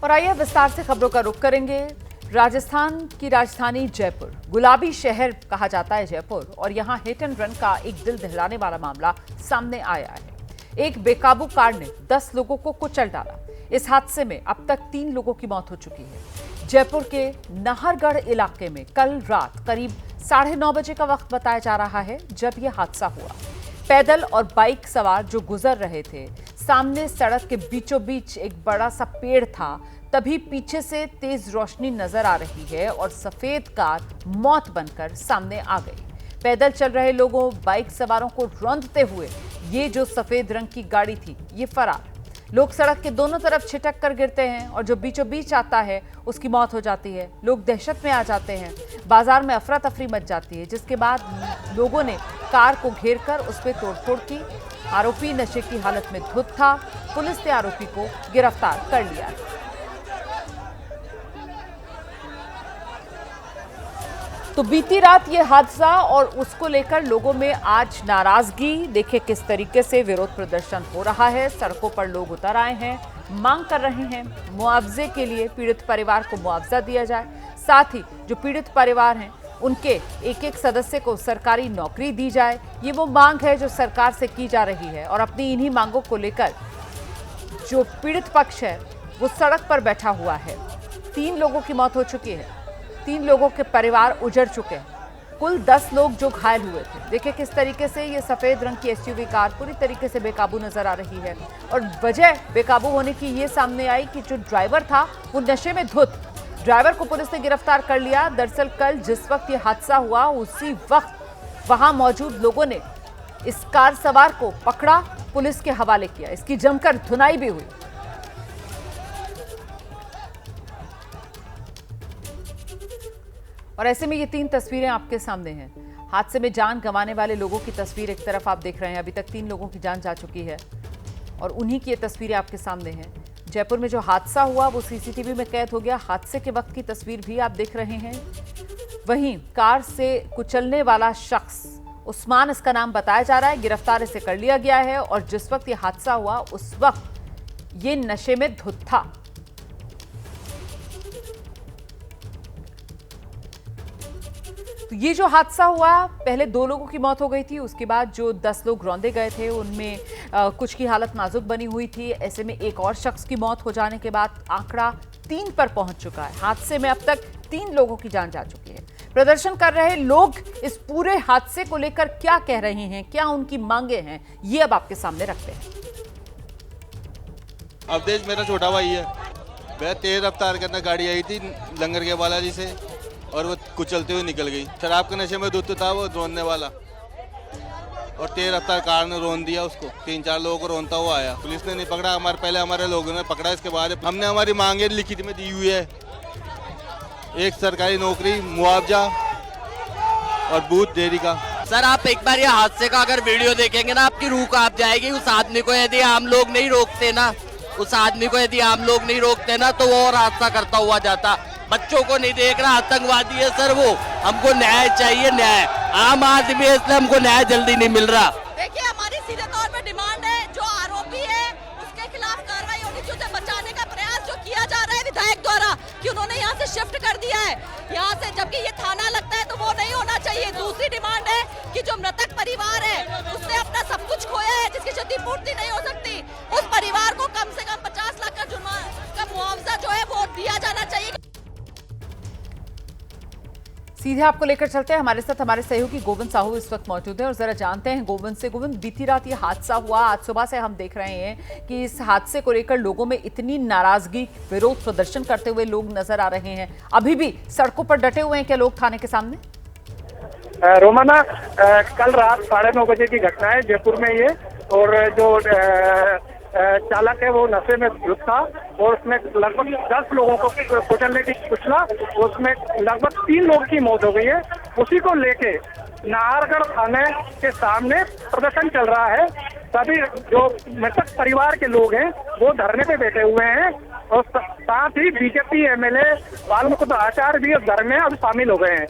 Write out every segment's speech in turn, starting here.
और आइए विस्तार से खबरों का रुख करेंगे। राजस्थान की राजधानी जयपुर, गुलाबी शहर कहा जाता है जयपुर, और यहां हिट एंड रन का एक दिल दहलाने वाला मामला सामने आया है। एक बेकाबू कार ने 10 लोगों को कुचल डाला। इस हादसे में अब तक 3 लोगों की मौत हो चुकी है। जयपुर के नाहरगढ़ इलाके में कल रात करीब 9:30 बजे का वक्त बताया जा रहा है जब यह हादसा हुआ। पैदल और बाइक सवार जो गुजर रहे थे, सामने सड़क के बीचों बीच एक बड़ा सा पेड़ था। तभी पीछे से तेज रोशनी नजर आ रही है और सफेद कार मौत बनकर सामने आ गई। पैदल चल रहे लोगों, बाइक सवारों को रौंदते हुए ये जो सफेद रंग की गाड़ी थी, ये फरार। लोग सड़क के दोनों तरफ छिटक कर गिरते हैं और जो बीचों बीच आता है उसकी मौत हो जाती है। लोग दहशत में आ जाते हैं। बाजार में अफरा तफरी मच जाती है, जिसके बाद लोगों ने कार को घेर कर उस पर तोड़फोड़ की। आरोपी नशे की हालत में धुत था। पुलिस ने आरोपी को गिरफ्तार कर लिया। तो बीती रात ये हादसा और उसको लेकर लोगों में आज नाराजगी। देखिए किस तरीके से विरोध प्रदर्शन हो रहा है। सड़कों पर लोग उतर आए हैं, मांग कर रहे हैं मुआवजे के लिए, पीड़ित परिवार को मुआवजा दिया जाए। साथ ही जो पीड़ित परिवार हैं उनके एक एक सदस्य को सरकारी नौकरी दी जाए। ये वो मांग है जो सरकार से की जा रही है। और अपनी इन्हीं मांगों को लेकर जो पीड़ित पक्ष है वो सड़क पर बैठा हुआ है। 3 लोगों की मौत हो चुकी है, 3 लोगों के परिवार उजड़ चुके हैं। कुल 10 लोग जो घायल हुए थे। देखिए किस तरीके से ये सफेद रंग की एसयूवी कार पूरी तरीके से बेकाबू नजर आ रही है। और वजह बेकाबू होने की ये सामने आई कि जो ड्राइवर था वो नशे में धुत। ड्राइवर को पुलिस ने गिरफ्तार कर लिया। दरअसल कल जिस वक्त ये हादसा हुआ उसी वक्त वहां मौजूद लोगों ने इस कार सवार को पकड़ा, पुलिस के हवाले किया। इसकी जमकर धुनाई भी हुई। और ऐसे में ये 3 तस्वीरें आपके सामने हैं। हादसे में जान गंवाने वाले लोगों की तस्वीर एक तरफ आप देख रहे हैं। अभी तक 3 लोगों की जान जा चुकी है और उन्हीं की ये तस्वीरें आपके सामने हैं। जयपुर में जो हादसा हुआ वो सीसीटीवी में कैद हो गया। हादसे के वक्त की तस्वीर भी आप देख रहे हैं। वहीं कार से कुचलने वाला शख्स, उस्मान इसका नाम बताया जा रहा है, गिरफ्तार इसे कर लिया गया है। और जिस वक्त ये हादसा हुआ उस वक्त ये नशे में धुत था। तो ये जो हादसा हुआ, पहले 2 लोगों की मौत हो गई थी। उसके बाद जो 10 लोग रौंदे गए थे उनमें कुछ की हालत नाजुक बनी हुई थी। ऐसे में एक और शख्स की मौत हो जाने के बाद आंकड़ा 3 पर पहुंच चुका है। हादसे में अब तक 3 लोगों की जान जा चुकी है। प्रदर्शन कर रहे लोग इस पूरे हादसे को लेकर क्या कह रहे हैं, क्या उनकी मांगे हैं, ये अब आपके सामने रखते हैं। अवधेश मेरा छोटा भाई है। वह तेज रफ्तार के अंदर गाड़ी आई थी लंगर के बालाजी से और वो कुचलते हुए निकल गई। शराब के नशे में धुत था वो रोनने वाला, और तेज रफ्तार कार ने रोन दिया उसको। 3-4 लोगों को रोनता हुआ आया। पुलिस ने नहीं पकड़ा, पहले हमारे लोगों ने पकड़ा। इसके बाद हमने हमारी मांगे लिखित में दी हुई है। एक सरकारी नौकरी, मुआवजा और बूथ देरी का। सर आप एक बार ये हादसे का अगर वीडियो देखेंगे ना, आपकी रूह कांप जाएगी। उस आदमी को यदि हम लोग नहीं रोकते ना, तो वो और हादसा करता हुआ जाता। बच्चों को नहीं देख रहा, आतंकवादी है सर वो। हमको न्याय चाहिए, न्याय। आम आदमी है इसलिए हमको न्याय जल्दी नहीं मिल रहा। देखिए हमारी सीधे तौर पर डिमांड है, जो आरोपी है उसके खिलाफ कार्रवाई होनी चाहिए। उसे बचाने का प्रयास जो किया जा रहा है विधायक द्वारा कि उन्होंने यहाँ से शिफ्ट कर दिया है यहाँ से, जबकि ये थाना लगता है, तो वो नहीं होना चाहिए। दूसरी डिमांड है कि जो मृतक परिवार है उसने अपना सब कुछ खोया है, जिसकी क्षतिपूर्ति नहीं हो सकती, उस परिवार को कम से कम 50 लाख का मुआवजा जो है वो दिया जाना चाहिए। सीधे आपको लेकर चलते हैं। हमारे साथ हमारे सहयोगी गोविंद साहू इस वक्त मौजूद हैं और जरा जानते हैं गोविंद से। गोविंद, बीती रात ये हादसा हुआ, आज सुबह से हम देख रहे हैं कि इस हादसे को लेकर लोगों में इतनी नाराजगी, विरोध प्रदर्शन करते हुए लोग नजर आ रहे हैं। अभी भी सड़कों पर डटे हुए हैं क्या लोग थाने के सामने? रोमाना, कल रात 9:30 बजे की घटना है जयपुर में ये। और जो चालक है वो नशे में धुत था और उसमें लगभग 10 लोगों को कुचलने की कुचला, उसमें लगभग 3 लोगों की मौत हो गई है। उसी को लेके नाहरगढ़ थाने के सामने प्रदर्शन चल रहा है। सभी जो मृतक परिवार के लोग हैं वो धरने पे बैठे हुए हैं और साथ ही बीजेपी एमएलए बालमुकुंद आचार्य भी धरने में अब शामिल हो गए हैं।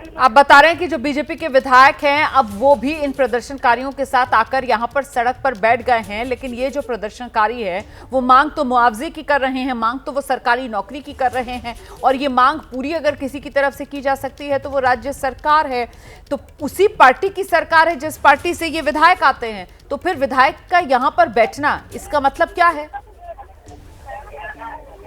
आप बता रहे हैं कि जो बीजेपी के विधायक हैं अब वो भी इन प्रदर्शनकारियों के साथ आकर यहां पर सड़क पर बैठ गए हैं, लेकिन ये जो प्रदर्शनकारी है वो मांग तो मुआवजे की कर रहे हैं, मांग तो वो सरकारी नौकरी की कर रहे हैं, और ये मांग पूरी अगर किसी की तरफ से की जा सकती है तो वो राज्य सरकार है। तो उसी पार्टी की सरकार है जिस पार्टी से ये विधायक आते हैं, तो फिर विधायक का यहाँ पर बैठना इसका मतलब क्या है?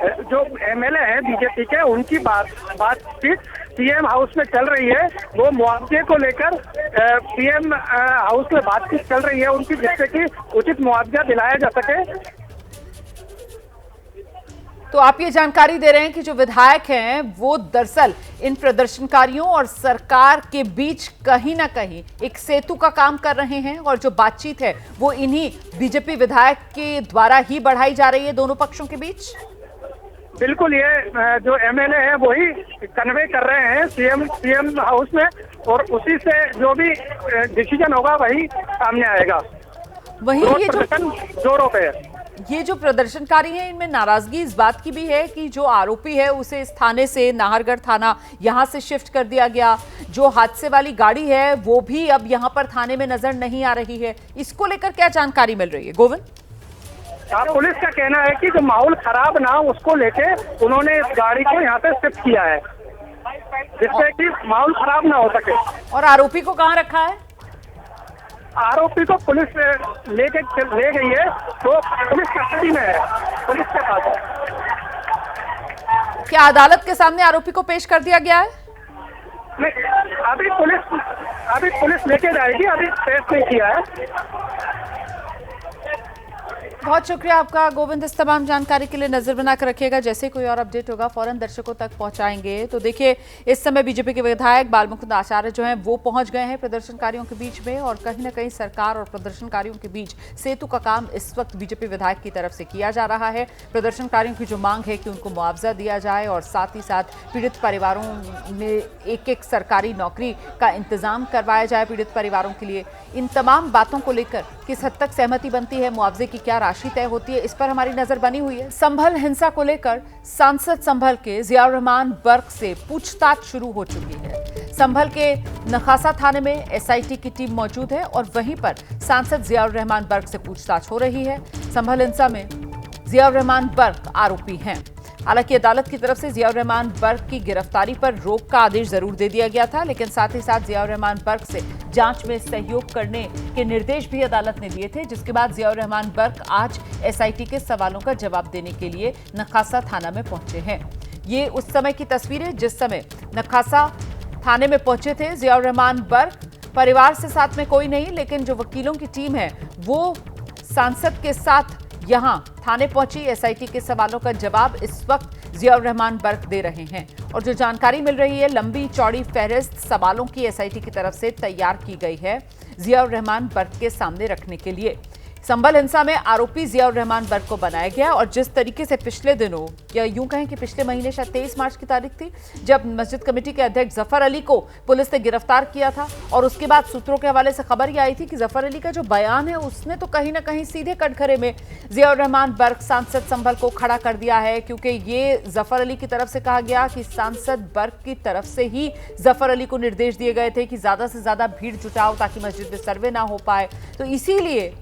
जो एमएलए हैं बीजेपी के, उनकी बातचीत सीएम हाउस में चल रही है। वो मुआवजे को लेकर सीएम हाउस में बातचीत चल रही है उनकी, जिससे कि उचित मुआवजा दिलाया जा सके। तो आप ये जानकारी दे रहे हैं कि जो विधायक हैं वो दरअसल इन प्रदर्शनकारियों और सरकार के बीच कहीं ना कहीं एक सेतु का काम कर रहे हैं, और जो बातचीत है वो इन्हीं बीजेपी विधायक के द्वारा ही बढ़ाई जा रही है दोनों पक्षों के बीच। बिल्कुल, ये जो एमएलए हैं वही कन्वे कर रहे हैं सीएम हाउस में, और उसी से जो भी डिसीजन होगा वही सामने आएगा। वही ये प्रदर्शन जोरों पे है। ये जो प्रदर्शनकारी हैं इनमें नाराजगी इस बात की भी है कि जो आरोपी है उसे इस थाने से, नाहरगढ़ थाना, यहां से शिफ्ट कर दिया गया। जो हादसे वाली गाड़ी है वो भी अब यहां पर थाने में नजर नहीं आ रही है। इसको लेकर क्या जानकारी मिल रही है गोविंद? पुलिस का कहना है कि जो माहौल खराब ना हो उसको लेके उन्होंने इस गाड़ी को यहाँ पे शिफ्ट किया है, जिससे कि माहौल खराब ना हो सके। और आरोपी को कहाँ रखा है? आरोपी को पुलिस ले गई है, तो पुलिस कस्टडी में है, पुलिस के पास है। क्या अदालत के सामने आरोपी को पेश कर दिया गया है? नहीं, अभी पुलिस लेके जाएगी, अभी पेश नहीं किया है। बहुत शुक्रिया आपका गोविंद, इस तमाम जानकारी के लिए नजर बनाकर रखिएगा। जैसे कोई और अपडेट होगा फौरन दर्शकों तक पहुंचाएंगे। तो देखिए, इस समय बीजेपी के विधायक बालमुकुंद आचार्य जो हैं वो पहुंच गए हैं प्रदर्शनकारियों के बीच में, और कहीं ना कहीं सरकार और प्रदर्शनकारियों के बीच सेतु का काम इस वक्त बीजेपी विधायक की तरफ से किया जा रहा है। प्रदर्शनकारियों की जो मांग है कि उनको मुआवजा दिया जाए और साथ ही साथ पीड़ित परिवारों में एक सरकारी नौकरी का इंतजाम करवाया जाए पीड़ित परिवारों के लिए। इन तमाम बातों को लेकर किस हद तक सहमति बनती है, मुआवजे की क्या राशि तय होती है, इस पर हमारी नजर बनी हुई है। संभल हिंसा को लेकर सांसद संभल के जियाउर रहमान बर्क से पूछताछ शुरू हो चुकी है। संभल के नखासा थाने में एसआईटी की टीम मौजूद है और वहीं पर सांसद जियाउर रहमान बर्क से पूछताछ हो रही है। संभल हिंसा में जियाउर रहमान बर्क आरोपी हैं। हालांकि अदालत की तरफ से जियाउर रहमान बर्क की गिरफ्तारी पर रोक का आदेश जरूर दे दिया गया था, लेकिन साथ ही साथ जियाउर रहमान बर्क से जांच में सहयोग करने के निर्देश भी अदालत ने दिए थे, जिसके बाद जियाउर रहमान बर्क आज एसआईटी के सवालों का जवाब देने के लिए नखासा थाना में पहुंचे हैं। ये उस समय की तस्वीरें जिस समय नखासा थाने में पहुंचे थे जियाउर रहमान बर्क। परिवार से साथ में कोई नहीं, लेकिन जो वकीलों की टीम है वो सांसद के साथ यहां थाने पहुंची। एसआईटी के सवालों का जवाब इस वक्त जियाउर रहमान बर्क दे रहे हैं, और जो जानकारी मिल रही है लंबी चौड़ी फहरिस्त सवालों की एसआईटी की तरफ से तैयार की गई है जियाउर रहमान बर्क के सामने रखने के लिए। संभल हिंसा में आरोपी जियाउर रहमान बर्क को बनाया गया, और जिस तरीके से पिछले दिनों, या यूं कहें कि पिछले महीने शायद 23 मार्च की तारीख थी, जब मस्जिद कमेटी के अध्यक्ष जफर अली को पुलिस ने गिरफ्तार किया था, और उसके बाद सूत्रों के हवाले से खबर यह आई थी कि जफर अली का जो बयान है उसने तो कहीं ना कहीं सीधे कटघरे में जियाउर रहमान बर्क सांसद संभल को खड़ा कर दिया है, क्योंकि ये जफर अली की तरफ से कहा गया कि सांसद बर्क की तरफ से ही जफर अली को निर्देश दिए गए थे कि ज्यादा से ज्यादा भीड़ जुटाओ ताकि मस्जिद में सर्वे ना हो पाए। तो इसीलिए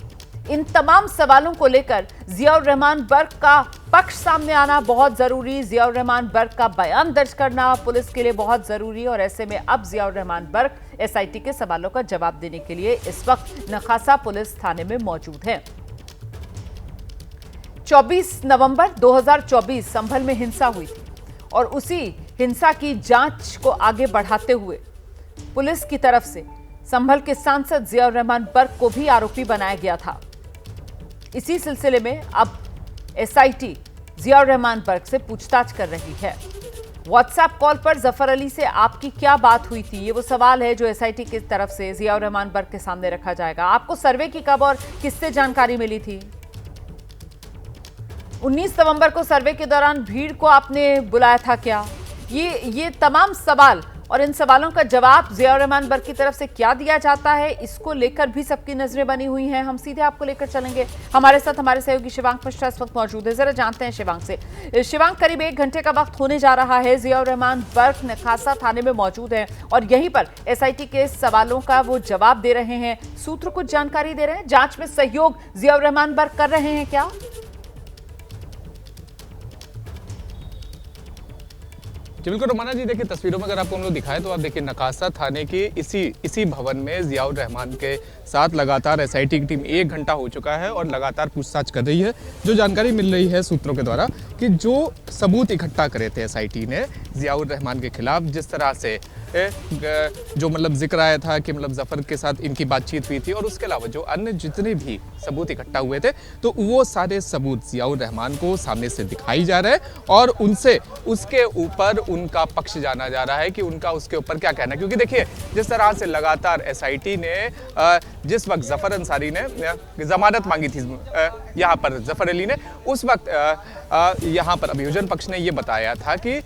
इन तमाम सवालों को लेकर जियाउर रहमान बर्क का पक्ष सामने आना बहुत जरूरी, जियाउर रहमान बर्क का बयान दर्ज करना पुलिस के लिए बहुत जरूरी, और ऐसे में अब जियाउर रहमान बर्क एसआईटी के सवालों का जवाब देने के लिए इस वक्त नखासा पुलिस थाने में मौजूद हैं। 24 नवंबर 2024 संभल में हिंसा हुई थी, और उसी हिंसा की जांच को आगे बढ़ाते हुए पुलिस की तरफ से संभल के सांसद जियाउर रहमान बर्क को भी आरोपी बनाया गया था। इसी सिलसिले में अब एसआईटी जियाउर रहमान बर्क से पूछताछ कर रही है। व्हाट्सएप कॉल पर जफर अली से आपकी क्या बात हुई थी, ये वो सवाल है जो एसआईटी की तरफ से जियाउर रहमान बर्क के सामने रखा जाएगा। आपको सर्वे की कब और किससे जानकारी मिली थी? 19 नवंबर को सर्वे के दौरान भीड़ को आपने बुलाया था क्या? ये तमाम सवाल और इन सवालों का जवाब जियाउर रहमान बर्क की तरफ से क्या दिया जाता है, इसको लेकर भी सबकी नजरें बनी हुई हैं। हम सीधे आपको लेकर चलेंगे। हमारे साथ हमारे सहयोगी शिवांक मिश्रा इस वक्त मौजूद है। जरा जानते हैं शिवांक से। शिवांक, करीब 1 घंटे का वक्त होने जा रहा है। जियाउर रहमान बर्क नखासा थाने में मौजूद है और यहीं पर एसआईटी के सवालों का वो जवाब दे रहे हैं। सूत्र कुछ जानकारी दे रहे हैं, जांच में सहयोग जियाउर रहमान बर्क कर रहे हैं क्या? जी बिल्कुल रोमाना जी, देखिए तस्वीरों में अगर आपको हम लोग दिखाएं तो आप देखिए नखासा थाने के इसी भवन में जियाउर रहमान के साथ लगातार एसआईटी की टीम 1 घंटा हो चुका है और लगातार पूछताछ कर रही है। जो जानकारी मिल रही है सूत्रों के द्वारा कि जो सबूत इकट्ठा करे थे एसआईटी ने जियाउर रहमान के खिलाफ, जिस तरह से जो मतलब जिक्र आया था कि मतलब जफर के साथ इनकी बातचीत हुई थी और उसके अलावा जो अन्य जितने भी सबूत इकट्ठा हुए थे, तो वो सारे सबूत जियाउर रहमान को सामने से दिखाई जा रहे हैं और उनसे उसके ऊपर उनका पक्ष जाना जा रहा है कि उनका उसके ऊपर क्या कहना है। क्योंकि देखिए जिस तरह से लगातार एसआईटी ने जिस वक्त जफर अंसारी ने जमानत मांगी थी यहाँ पर जफर अली ने, उस वक्त यहाँ पर अभियोजन पक्ष ने ये बताया था कि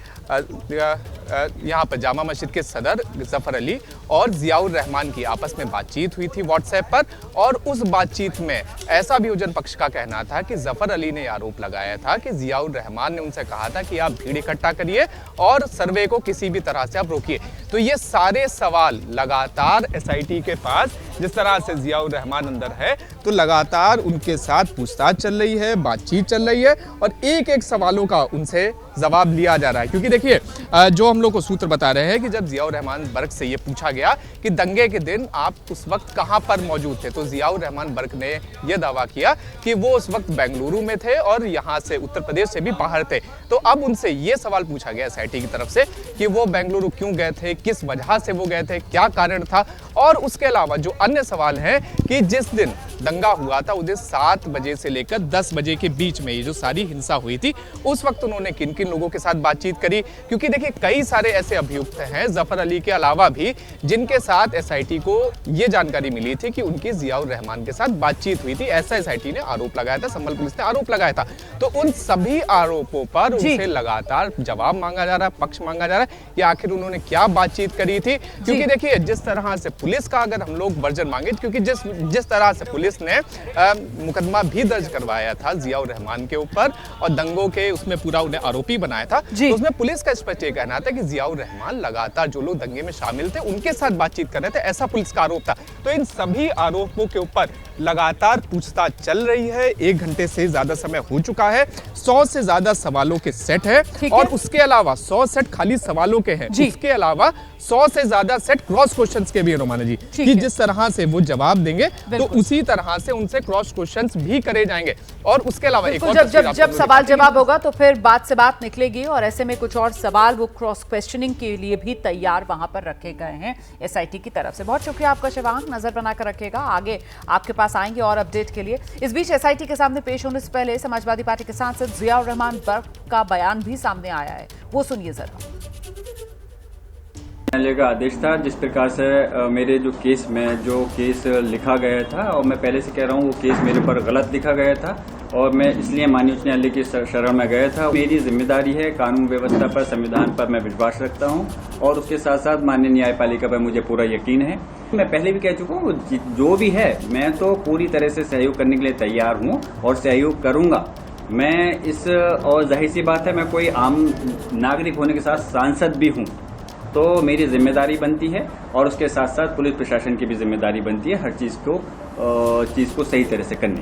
यहाँ पर जामा मस्जिद के सदर जफर अली और जियाउर रहमान की आपस में बातचीत हुई थी व्हाट्सएप पर, और उस बातचीत में ऐसा अभियोजन पक्ष का कहना था कि जफर अली ने आरोप लगाया था कि जियाउर रहमान ने उनसे कहा था कि आप भीड़ इकट्ठा करिए और सर्वे को किसी भी तरह से आप रोकिए। तो ये सारे सवाल लगातार एसआईटी के पास, जिस तरह से जियाउर रहमान अंदर है तो लगातार उनके साथ पूछताछ चल रही है, बातचीत चल रही है और एक एक सवालों का उनसे जवाब लिया जा रहा है। क्योंकि देखिए जो हम लोग को सूत्र बता रहे हैं कि जब जियाउर रहमान बर्क से ये पूछा गया कि दंगे के दिन आप उस वक्त कहां पर मौजूद थे, तो जियाउर रहमान बर्क ने यह दावा किया कि वो उस वक्त बेंगलुरु में थे और यहां से उत्तर प्रदेश से भी बाहर थे। तो अब उनसे ये सवाल पूछा गया एसआईटी की तरफ से कि वो बेंगलुरु क्यों गए थे, किस वजह से वो गए थे, क्या कारण था, और उसके अलावा जो अन्य सवाल हैं कि जिस दिन दंगा हुआ था उस दिन 7 बजे से लेकर 10 बजे के बीच में ये जो सारी हिंसा हुई थी, उस वक्त उन्होंने किन किन लोगों के साथ बातचीत करी। क्योंकि देखिए कई सारे ऐसे अभियुक्त हैं जफर अली के अलावा भी जिनके साथ एसआईटी को ये जानकारी मिली थी कि उनकी जियाउर रहमान के साथ बातचीत हुई थी, ऐसा एसआईटी ने आरोप लगाया था, संभल पुलिस ने आरोप लगाया था। तो उन सभी आरोपों पर उनसे लगातार जवाब मांगा जा रहा है, पक्ष मांगा जा रहा है कि आखिर उन्होंने क्या बातचीत करी थी। क्योंकि देखिए जिस तरह से पुलिस का अगर हम लोग वर्जन मांगे, क्योंकि जिस तरह से पुलिस ने मुकदमा भी दर्ज करवाया था जियाउर रहमान के ऊपर और दंगों के उसमें पूरा उन्हें आरोपी बनाया था, तो उसमें पुलिस का स्पष्ट ये कहना था कि जियाउर रहमान लगातार जो लोग दंगे में शामिल थे उनके साथ बातचीत कर रहे थे, ऐसा पुलिस का आरोप था। तो इन सभी आरोपों के ऊपर लगातार पूछताछ चल रही है। 1 घंटे से ज्यादा समय हो चुका है। 100 से ज्यादा सवालों के सेट है और उसके अलावा 100 सेट खाली सवालों के हैं, उसके अलावा 100 से ज्यादा सेट क्रॉस क्वेश्चंस के भी है रोमाना जी, कि जिस तरह से वो जवाब देंगे तो उसी तरह से उनसे क्रॉस क्वेश्चंस भी करे जाएंगे। और उसके अलावा एक और जब सवाल जवाब होगा तो फिर बात से बात निकलेगी और ऐसे में कुछ और सवाल वो क्रॉस क्वेश्चनिंग के लिए भी तैयार वहां पर रखे गए हैं एसआईटी की तरफ से। बहुत शुक्रिया आपका शिवांक, नजर बनाकर रखिएगा, आगे आपके पास आएंगे और अपडेट के लिए। इस बीच एसआईटी के सामने पेश होने से पहले समाजवादी पार्टी के सांसद जियाउर रहमान बर्क का बयान भी सामने आया है, वो सुनिए जरा। न्यायालय का आदेश था जिस प्रकार से मेरे जो केस लिखा गया था, और मैं पहले से कह रहा हूँ वो केस मेरे पर गलत लिखा गया था और मैं इसलिए माननीय उच्च न्यायालय की शरण में गया था। मेरी जिम्मेदारी है, कानून व्यवस्था पर, संविधान पर मैं विश्वास रखता हूँ और उसके साथ साथ माननीय न्यायपालिका पर मुझे पूरा यकीन है। मैं पहले भी कह चुका हूँ जो भी है मैं तो पूरी तरह से सहयोग करने के लिए तैयार हूँ और सहयोग करूंगा। मैं इस और जाहिर सी बात है मैं कोई आम नागरिक होने के साथ सांसद भी हूँ, तो मेरी जिम्मेदारी बनती है और उसके साथ साथ पुलिस प्रशासन की भी जिम्मेदारी बनती है हर चीज को सही तरह से करने।